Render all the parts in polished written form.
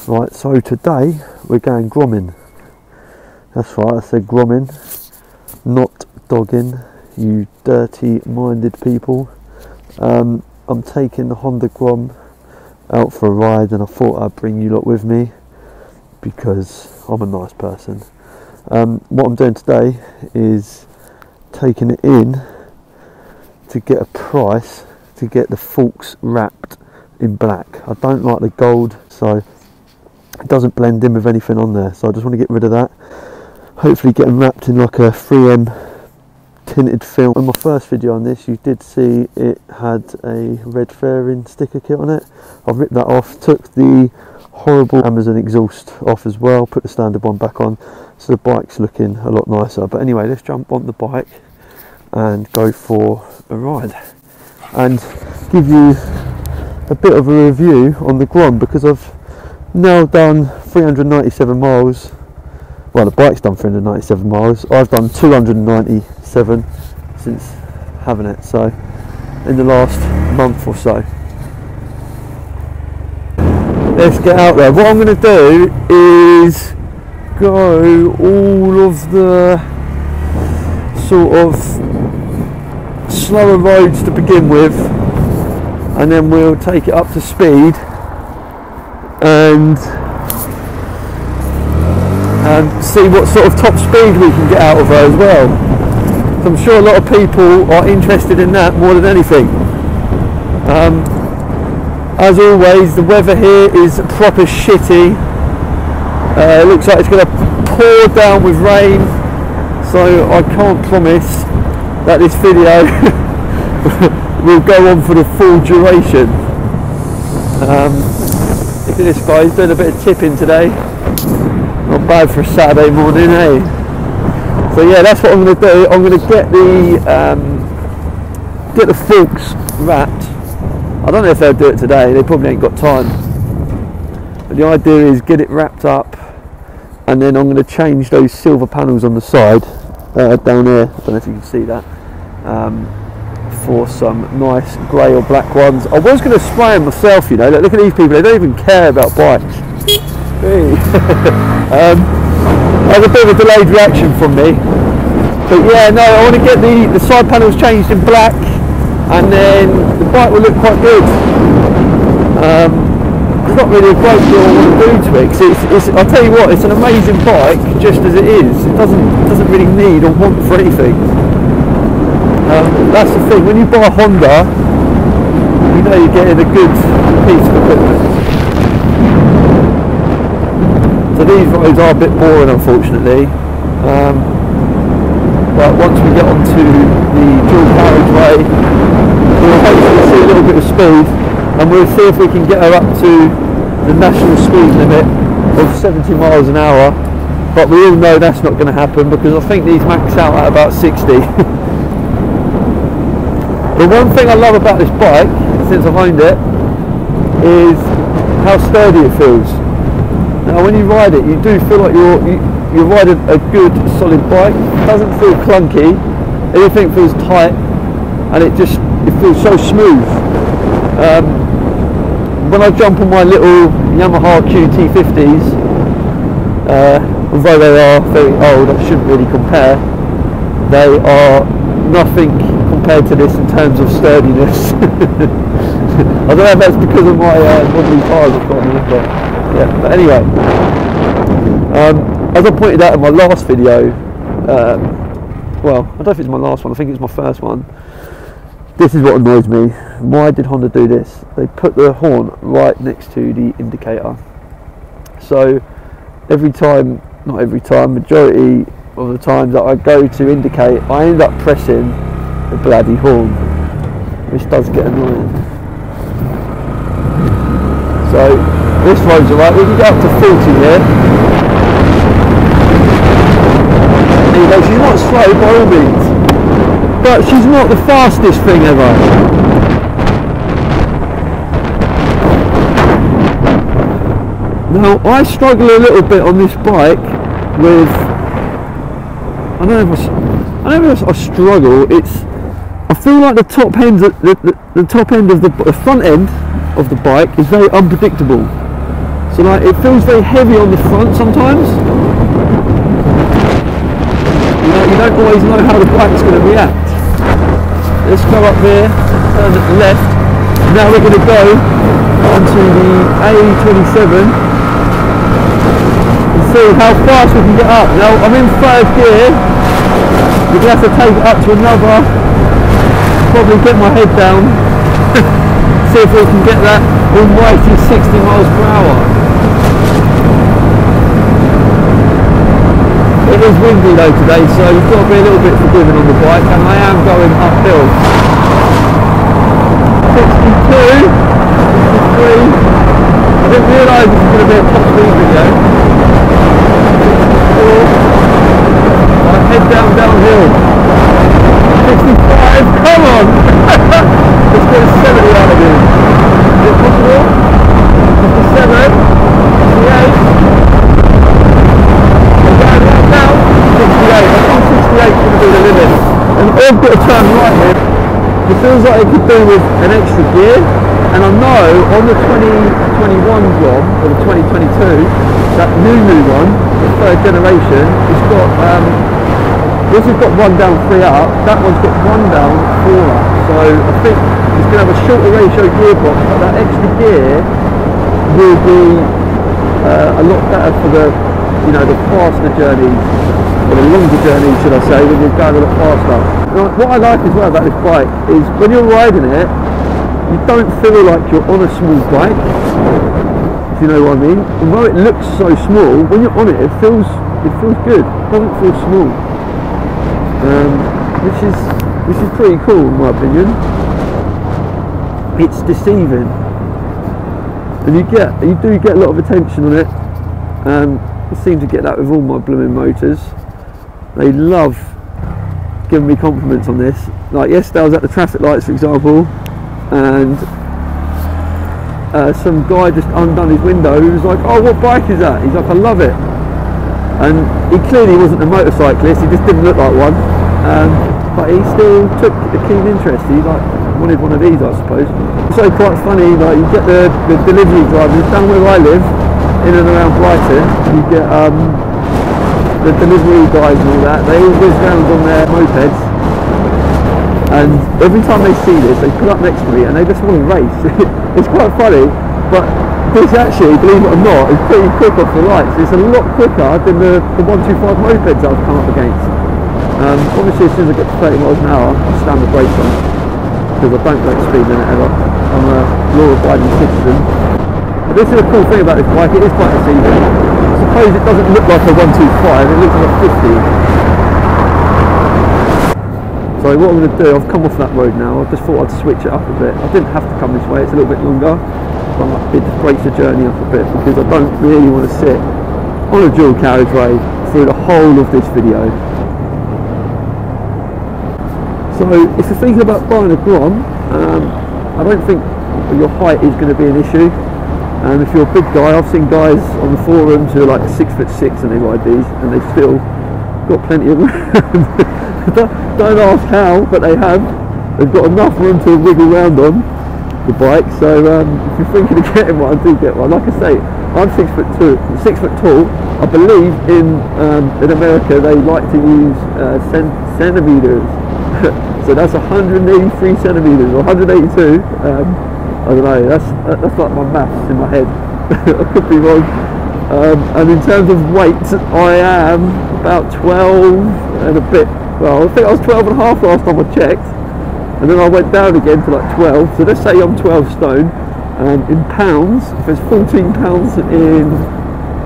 Right, so today we're going gromming. That's right, I said gromming, not dogging, you dirty minded people. I'm taking the Honda Grom out for a ride, and I thought I'd bring you lot with me because I'm a nice person. What I'm doing today is taking it in to get a price to get the forks wrapped in black. I don't like the gold, so it doesn't blend in with anything on there, so I just want to get rid of that. Hopefully get them wrapped in like a 3M tinted film. In my first video on this, you did see it had a red fairing sticker kit on it. I've ripped that off, took the horrible Amazon exhaust off as well, put the standard one back on, so the bike's looking a lot nicer. But anyway, let's jump on the bike and go for a ride and give you a bit of a review on the Grom, because I've now done 397 miles. Well, the bike's done 397 miles. I've done 297 since having it, so in the last month or so. Let's get out there. What I'm going to do is go all of the sort of slower roads to begin with, and then we'll take it up to speed and see what sort of top speed we can get out of her as well. So I'm sure a lot of people are interested in that more than anything. As always, the weather here is proper shitty. It looks like it's going to pour down with rain, so I can't promise that this video will go on for the full duration. Look at this guy, he's doing a bit of tipping today. Not bad for a Saturday morning, eh? So yeah, that's what I'm going to do. I'm going to get the forks wrapped. I don't know if they'll do it today, they probably ain't got time. But the idea is get it wrapped up, and then I'm going to change those silver panels on the side, down there, I don't know if you can see that, for some nice grey or black ones. I was going to spray them myself, you know. Look at these people, they don't even care about bikes. That was a bit of a delayed reaction from me. But yeah, no, I want to get the side panels changed in black, and then the bike will look quite good. There's not really a great deal I want to do to it, because I'll tell you what, it's an amazing bike just as it is. It doesn't really need or want for anything. That's the thing, when you buy a Honda, you know you're getting a good piece of equipment. So these roads are a bit boring, unfortunately. But once we get onto the dual carriageway, we'll hopefully see a little bit of speed, and we'll see if we can get her up to the national speed limit of 70 miles an hour. But we all know that's not going to happen, because I think these max out at about 60. The one thing I love about this bike, since I've owned it, is how sturdy it feels. Now when you ride it, you do feel like you're riding a good solid bike. It doesn't feel clunky, everything feels tight, and it feels so smooth. When I jump on my little Yamaha QT50s, although they are very old, I shouldn't really compare, they are nothing compared to this in terms of sturdiness. I don't know if that's because of my wobbly tires I've got on them, but yeah. But anyway, as I pointed out in my last video, well, I don't think it's my last one, I think it's my first one. This is what annoys me. Why did Honda do this? They put the horn right next to the indicator. So every time, not every time, majority of the times that I go to indicate, I end up pressing the bloody horn, which does get annoying. So this road's alright, we can get up to 40 here. There you go, she's not slow by all means, but she's not the fastest thing ever. Now I struggle a little bit on this bike with, I don't know if I struggle, I feel like the top end, the top end of the front end of the bike is very unpredictable. So like it feels very heavy on the front sometimes. You don't always know how the bike's going to react. Let's go up there, turn at the left. Now we're going to go onto the A27 and see how fast we can get up. Now I'm in 3rd gear. We're going to have to take it up to another, probably get my head down, see if we can get that almighty 60 miles per hour. It is windy though today, so you've got to be a little bit forgiving on the bike, and I am going uphill. 62, 63, I didn't realise this was going to be a top speed video. 64, right, head downhill. 65, come on! Let's get a 70 out of here. Is it possible? 57, 68. Now, 68, I think 68 is going to be the limit. And I've got to turn right here. It feels like it could do with an extra gear. And I know on the 2021 Grom, or the 2022, that new one, the 3rd generation, it's got, this has got 1 down, 3 up. That one's got 1 down, 4 up. So I think it's going to have a shorter ratio gearbox, but that extra gear will be a lot better for the, you know, the faster journeys, or the longer journeys should I say, when you're going a lot faster. Now, what I like as well about this bike is when you're riding it, you don't feel like you're on a small bike, if you know what I mean. Although it looks so small, when you're on it, it feels good. It doesn't feel small, which is pretty cool in my opinion. It's deceiving, and you do get a lot of attention on it. I seem to get that with all my blooming motors. They love giving me compliments on this. Like yesterday I was at the traffic lights, for example, and some guy just undone his window. He was like, "Oh, what bike is that?" He's like, "I love it." And he clearly wasn't a motorcyclist, he just didn't look like one, but he still took a keen interest. He like wanted one of these, I suppose. It's so quite funny, like you get the delivery drivers down where I live, in and around Brighton, you get the delivery guys and all that, they all whiz round on their mopeds, and every time they see this, they pull up next to me and they just want to race. It's quite funny, but this actually, believe it or not, is pretty quick off the lights. It's a lot quicker than the 125 mopeds that I've come up against. Obviously as soon as I get to 30 miles an hour, I slam the brakes on, because I don't like speed limit ever. I'm a law-abiding citizen. This is a cool thing about this bike, it is quite deceiving. I suppose it doesn't look like a 125, it looks like a 50. So what I'm going to do, I've come off that road now, I just thought I'd switch it up a bit. I didn't have to come this way, it's a little bit longer, but it just breaks the journey up a bit, because I don't really want to sit on a dual carriageway through the whole of this video. So if you're thinking about buying a Grom, I don't think your height is going to be an issue. And if you're a big guy, I've seen guys on the forums who are like 6'6" and they ride these, and they've still got plenty of room. Don't ask how, but they have. They've got enough room to wiggle around on the bike. So if you're thinking of getting one, do get one. Like I say, I'm 6 foot tall. I believe in America they like to use centimeters. So that's 183 centimeters or 182. I don't know, that's like my maths in my head. I could be wrong. And in terms of weight, I am about 12 and a bit. Well, I think I was 12 and a half last time I checked, and then I went down again to like 12. So let's say I'm 12 stone. In pounds, if there's 14 pounds in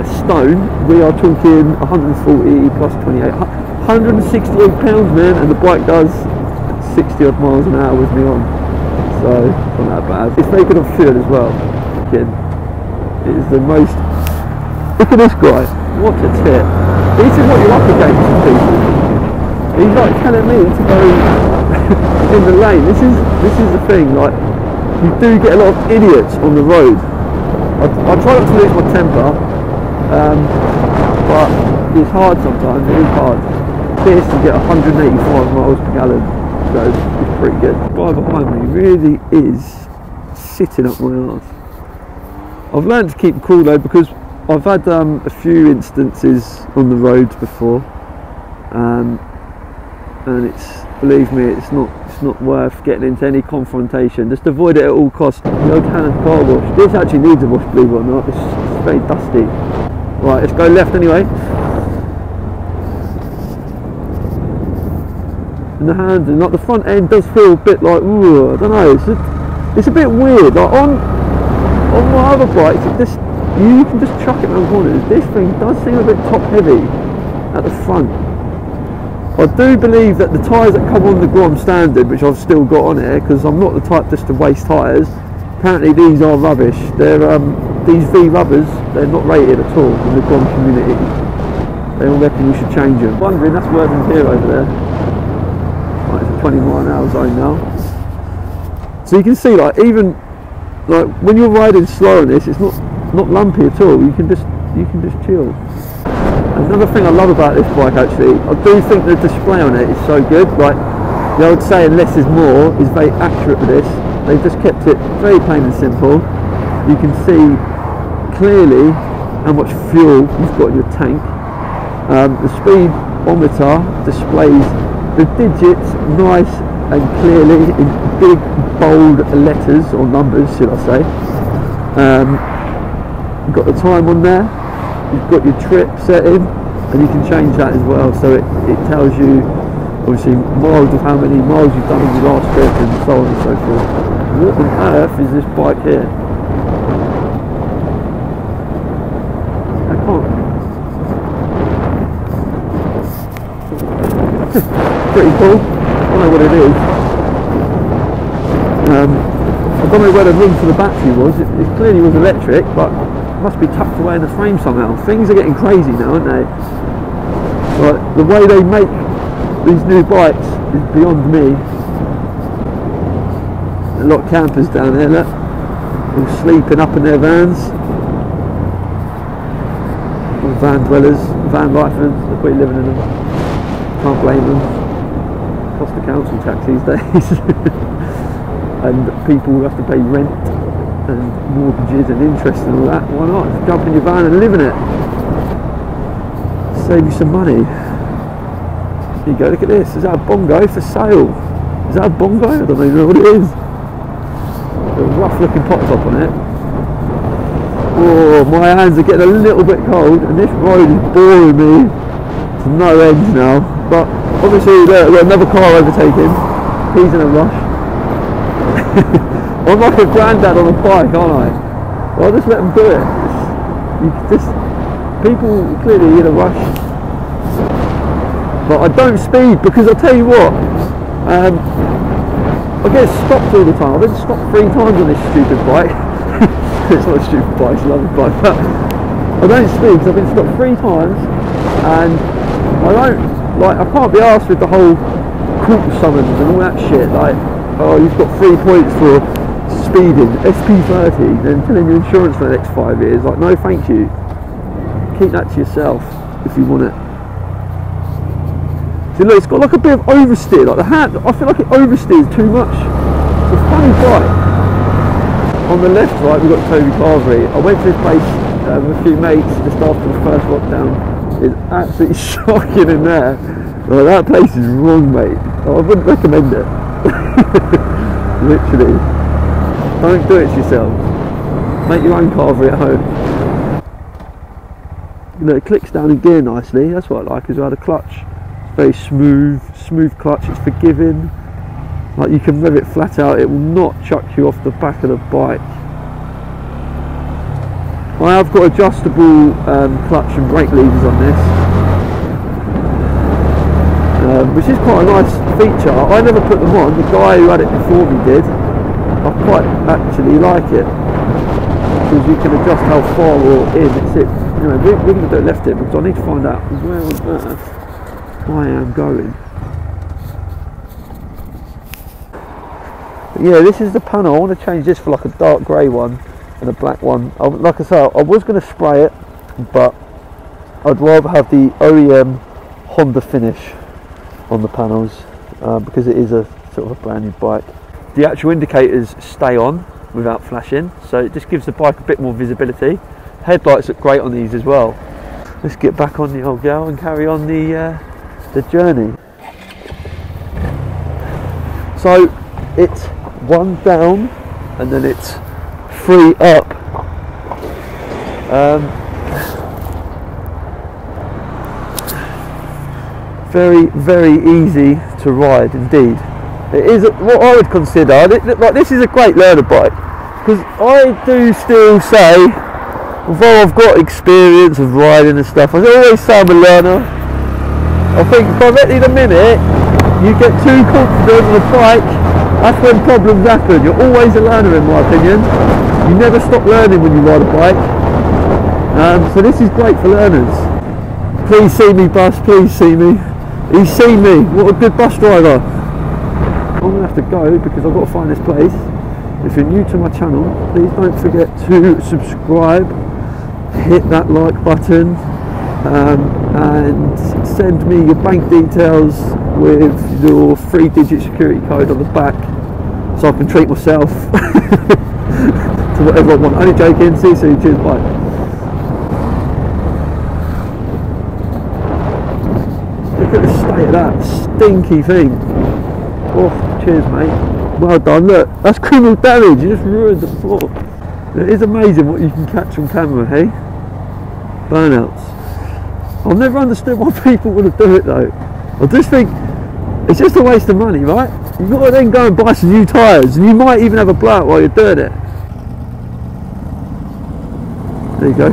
a stone, we are talking 140 plus 28, 168 pounds, man, and the bike does 60 odd miles an hour with me on. So it's not that bad. It's very good on fuel as well. Again, it is the most. Look at this guy. What a tit. This is what you're up against, people. He's like telling me to go in the lane. This is the thing. Like, you do get a lot of idiots on the road. I try not to lose my temper, but it's hard sometimes. It is hard. This to get 185 miles per gallon. So it's pretty good. The guy behind me really is sitting up my arse. I've learned to keep cool though, because I've had a few instances on the roads before, and it's, believe me, it's not worth getting into any confrontation. Just avoid it at all costs. The old hand car wash. This actually needs a wash, believe it or not. It's very dusty. Right, let's go left anyway. And the hands, and like the front end does feel a bit like, ooh, I don't know. It's a bit weird. Like on my other bikes, you can just chuck it around corners. This thing does seem a bit top heavy at the front. I do believe that the tyres that come on the Grom standard, which I've still got on here, because I'm not the type just to waste tyres, apparently these are rubbish. They're these V rubbers, they're not rated at all in the Grom community. They all reckon you should change them. Wondering, that's Worthing Pier over there. Right, it's a 20-mile-an-hour zone now. So you can see, like, even like when you're riding slow on this, it's not lumpy at all. You can just chill. Another thing I love about this bike, actually, I do think the display on it is so good. Like the old saying, less is more, is very accurate with this. They've just kept it very plain and simple. You can see clearly how much fuel you've got in your tank. The speedometer displays the digits nice and clearly in big bold letters, or numbers should I say. You've got the time on there. You've got your trip set in, and you can change that as well, so it tells you obviously miles of how many miles you've done on your last trip and so on and so forth. What on earth is this bike here? I can't. Pretty cool. I don't know what it is. I don't know where the room for the battery was. It clearly was electric, but must be tucked away in the frame somehow. Things are getting crazy now, aren't they? Like, the way they make these new bikes is beyond me. A lot of campers down there, look, all sleeping up in their vans. All van dwellers, van lifers, they're probably living in them. Can't blame them. Cost the council tax these days. And people have to pay rent and mortgages and interest and all that. Why not? Just jump in your van and live in it. Save you some money. Here you go, look at this. Is that a bongo for sale? Is that a bongo? I don't even know what it is. A rough looking pop top on it. Oh, my hands are getting a little bit cold, and this road is boring me to no end now. But obviously we've got another car overtaking. He's in a rush. I'm like a granddad on a bike, aren't I? Well, I'll just let them do it. People clearly in a rush. But I don't speed, because I'll tell you what, I get stopped all the time. I've been stopped 3 times on this stupid bike. It's not a stupid bike, it's a lovely bike. But I don't speed because I've been stopped 3 times, and I can't be arsed with the whole court summons and all that shit. Like, oh, you've got 3 points for speeding, SP30, then telling your insurance for the next 5 years. Like, no thank you. Keep that to yourself if you want it. See, look, it's got like a bit of oversteer. Like the hand, I feel like it oversteers too much. It's a funny bike. On the left, right, we've got Toby Carvery. I went to this place with a few mates just after the first lockdown. It's absolutely shocking in there. Like, that place is wrong, mate. I wouldn't recommend it. Literally. Don't do it to yourself. Make your own carvery at home. You know, it clicks down in gear nicely. That's what I like as well. The clutch, very smooth clutch. It's forgiving. Like, you can rev it flat out. It will not chuck you off the back of the bike. I have got adjustable clutch and brake levers on this, which is quite a nice feature. I never put them on. The guy who had it before me did. I quite actually like it, because you can adjust how far or in it sits. Anyway, we're going to do it left here, because I need to find out where on earth I am going. But yeah, this is the panel. I want to change this for like a dark grey one and a black one. Like I said, I was going to spray it, but I'd rather have the OEM Honda finish on the panels, because it is a sort of a brand new bike. The actual indicators stay on, without flashing, so it just gives the bike a bit more visibility. Headlights look great on these as well. Let's get back on the old gal and carry on the journey. So it's 1 down and then it's 3 up. Very, very easy to ride indeed. It is what I would consider, like, this is a great learner bike, because I do still say, although I've got experience of riding and stuff, I always say I'm a learner. I think directly the minute you get too confident on a bike, that's when problems happen. You're always a learner in my opinion. You never stop learning when you ride a bike. So this is great for learners. Please see me, bus, please see me. He's seen me, what a good bus driver. I'm going to have to go because I've got to find this place. If you're new to my channel, please don't forget to subscribe, hit that like button, and send me your bank details with your 3-digit security code on the back so I can treat myself to whatever I want. Only joking, see you soon, cheers, bye. Look at the state of that stinky thing. Oh, cheers mate. Well done, look, that's criminal damage, you just ruined the floor. It is amazing what you can catch on camera, hey? Burnouts. I've never understood why people want to do it though. I just think it's just a waste of money, right? You've got to then go and buy some new tyres and you might even have a blowout while you're doing it. There you go.